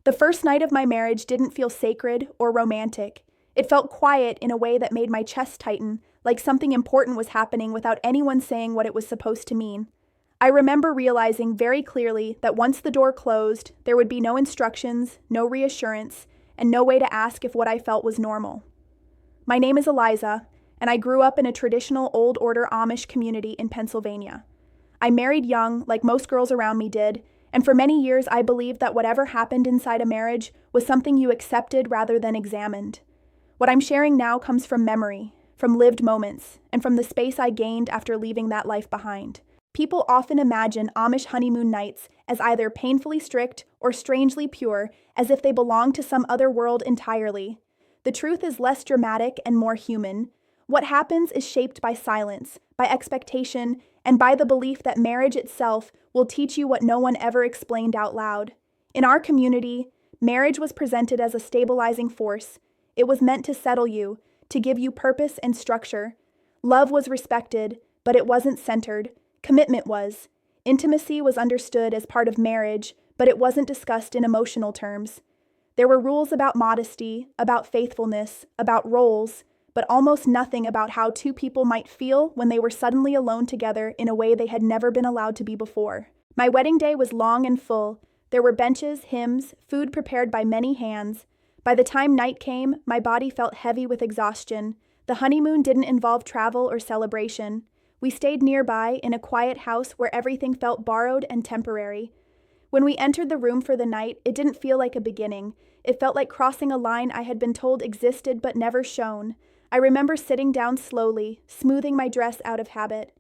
The first night of my marriage didn't feel sacred or romantic. It felt quiet in a way that made my chest tighten, like something important was happening without anyone saying what it was supposed to mean. I remember realizing very clearly that once the door closed, there would be no instructions, no reassurance, and no way to ask if what I felt was normal. My name is Eliza, and I grew up in a traditional Old Order Amish community in Pennsylvania. I married young, like most girls around me did, and for many years I believed that whatever happened inside a marriage was something you accepted rather than examined. What I'm sharing now comes from memory, from lived moments, and from the space I gained after leaving that life behind. People often imagine Amish honeymoon nights as either painfully strict or strangely pure, as if they belong to some other world entirely. The truth is less dramatic and more human. What happens is shaped by silence, by expectation, and by the belief that marriage itself will teach you what no one ever explained out loud. In our community, marriage was presented as a stabilizing force. It was meant to settle you, to give you purpose and structure. Love was respected, but it wasn't centered. Commitment was. Intimacy was understood as part of marriage, but it wasn't discussed in emotional terms. There were rules about modesty, about faithfulness, about roles, but almost nothing about how two people might feel when they were suddenly alone together in a way they had never been allowed to be before. My wedding day was long and full. There were benches, hymns, food prepared by many hands. By the time night came, my body felt heavy with exhaustion. The honeymoon didn't involve travel or celebration. We stayed nearby in a quiet house where everything felt borrowed and temporary. When we entered the room for the night, it didn't feel like a beginning. It felt like crossing a line I had been told existed but never shown. I remember sitting down slowly, smoothing my dress out of habit.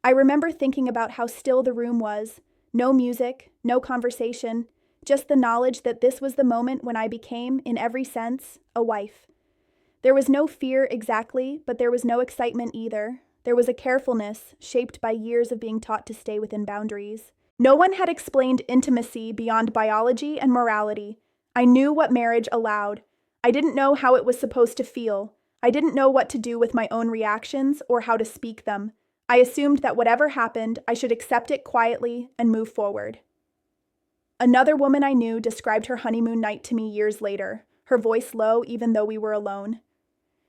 I remember thinking about how still the room was. No music, no conversation, just the knowledge that this was the moment when I became, in every sense, a wife. There was no fear exactly, but there was no excitement either. There was a carefulness shaped by years of being taught to stay within boundaries. No one had explained intimacy beyond biology and morality. I knew what marriage allowed. I didn't know how it was supposed to feel. I didn't know what to do with my own reactions or how to speak them. I assumed that whatever happened, I should accept it quietly and move forward. Another woman I knew described her honeymoon night to me years later, her voice low even though we were alone.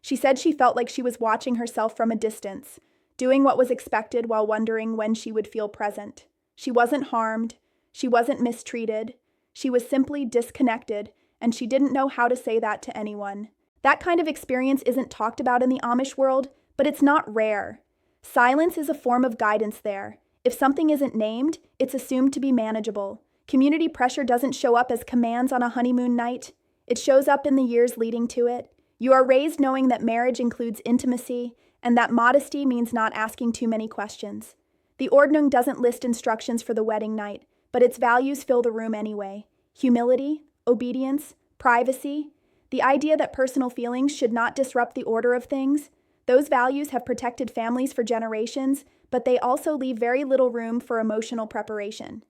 She said she felt like she was watching herself from a distance, doing what was expected while wondering when she would feel present. She wasn't harmed. She wasn't mistreated. She was simply disconnected, and she didn't know how to say that to anyone. That kind of experience isn't talked about in the Amish world, but it's not rare. Silence is a form of guidance there. If something isn't named, it's assumed to be manageable. Community pressure doesn't show up as commands on a honeymoon night. It shows up in the years leading to it. You are raised knowing that marriage includes intimacy, and that modesty means not asking too many questions. The Ordnung doesn't list instructions for the wedding night, but its values fill the room anyway. Humility, obedience, privacy, the idea that personal feelings should not disrupt the order of things. Those values have protected families for generations, but they also leave very little room for emotional preparation.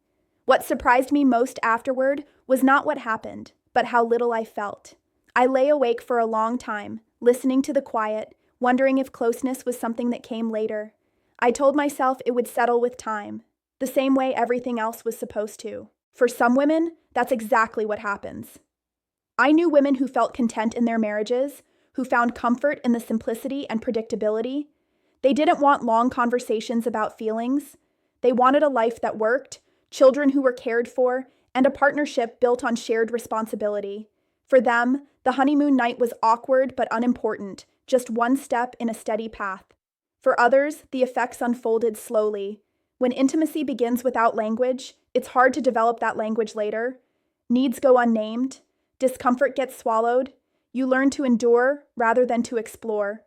What surprised me most afterward was not what happened, but how little I felt. I lay awake for a long time, listening to the quiet, wondering if closeness was something that came later. I told myself it would settle with time, the same way everything else was supposed to. For some women, that's exactly what happens. I knew women who felt content in their marriages, who found comfort in the simplicity and predictability. They didn't want long conversations about feelings. They wanted a life that worked, children who were cared for, and a partnership built on shared responsibility. For them, the honeymoon night was awkward but unimportant, just one step in a steady path. For others, the effects unfolded slowly. When intimacy begins without language, it's hard to develop that language later. Needs go unnamed. Discomfort gets swallowed. You learn to endure rather than to explore.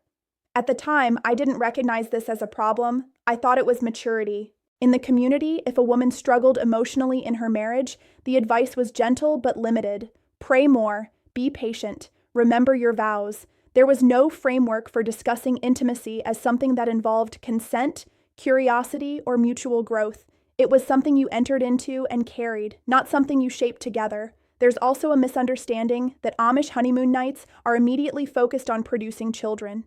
At the time, I didn't recognize this as a problem. I thought it was maturity. In the community, if a woman struggled emotionally in her marriage, the advice was gentle but limited. Pray more. Be patient. Remember your vows. There was no framework for discussing intimacy as something that involved consent, curiosity, or mutual growth. It was something you entered into and carried, not something you shaped together. There's also a misunderstanding that Amish honeymoon nights are immediately focused on producing children.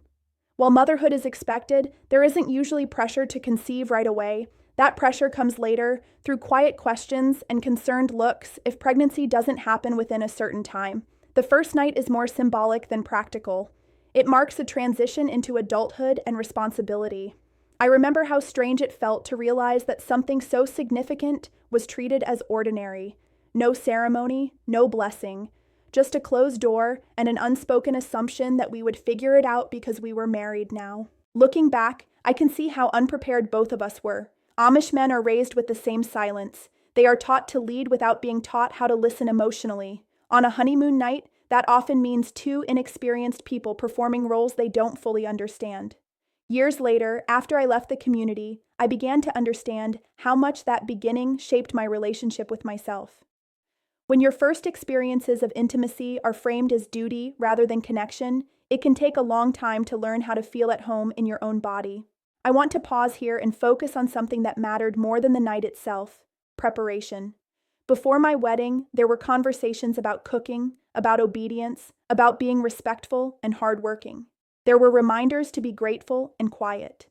While motherhood is expected, there isn't usually pressure to conceive right away. That pressure comes later through quiet questions and concerned looks if pregnancy doesn't happen within a certain time. The first night is more symbolic than practical. It marks a transition into adulthood and responsibility. I remember how strange it felt to realize that something so significant was treated as ordinary. No ceremony, no blessing, just a closed door and an unspoken assumption that we would figure it out because we were married now. Looking back, I can see how unprepared both of us were. Amish men are raised with the same silence. They are taught to lead without being taught how to listen emotionally. On a honeymoon night, that often means two inexperienced people performing roles they don't fully understand. Years later, after I left the community, I began to understand how much that beginning shaped my relationship with myself. When your first experiences of intimacy are framed as duty rather than connection, it can take a long time to learn how to feel at home in your own body. I want to pause here and focus on something that mattered more than the night itself: preparation. Before my wedding, there were conversations about cooking, about obedience, about being respectful and hardworking. There were reminders to be grateful and quiet.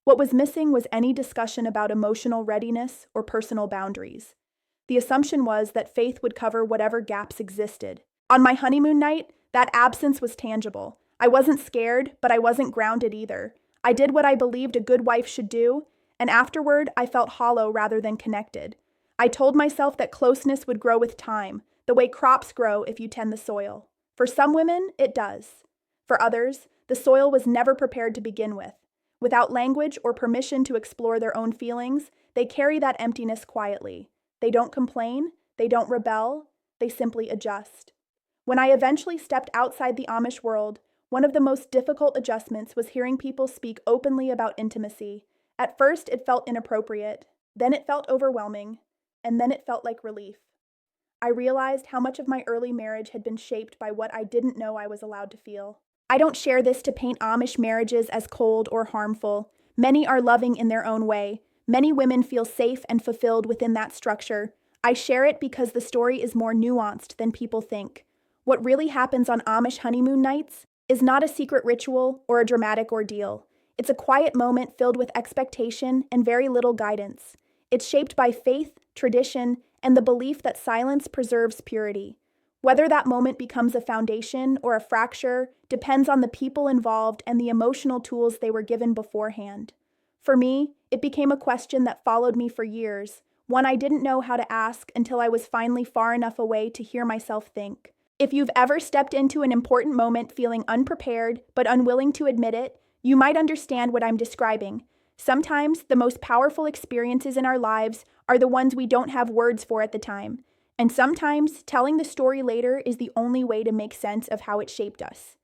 What was missing was any discussion about emotional readiness or personal boundaries. The assumption was that faith would cover whatever gaps existed. On my honeymoon night, that absence was tangible. I wasn't scared, but I wasn't grounded either. I did what I believed a good wife should do, and afterward, I felt hollow rather than connected. I told myself that closeness would grow with time, the way crops grow if you tend the soil. For some women, it does. For others, the soil was never prepared to begin with. Without language or permission to explore their own feelings, they carry that emptiness quietly. They don't complain, they don't rebel, they simply adjust. When I eventually stepped outside the Amish world, one of the most difficult adjustments was hearing people speak openly about intimacy. At first, it felt inappropriate, then it felt overwhelming, and then it felt like relief. I realized how much of my early marriage had been shaped by what I didn't know I was allowed to feel. I don't share this to paint Amish marriages as cold or harmful. Many are loving in their own way. Many women feel safe and fulfilled within that structure. I share it because the story is more nuanced than people think. What really happens on Amish honeymoon nights is not a secret ritual or a dramatic ordeal. It's a quiet moment filled with expectation and very little guidance. It's shaped by faith, tradition, and the belief that silence preserves purity. Whether that moment becomes a foundation or a fracture depends on the people involved and the emotional tools they were given beforehand. For me, it became a question that followed me for years, one I didn't know how to ask until I was finally far enough away to hear myself think. If you've ever stepped into an important moment feeling unprepared but unwilling to admit it, you might understand what I'm describing. Sometimes the most powerful experiences in our lives are the ones we don't have words for at the time. And sometimes telling the story later is the only way to make sense of how it shaped us.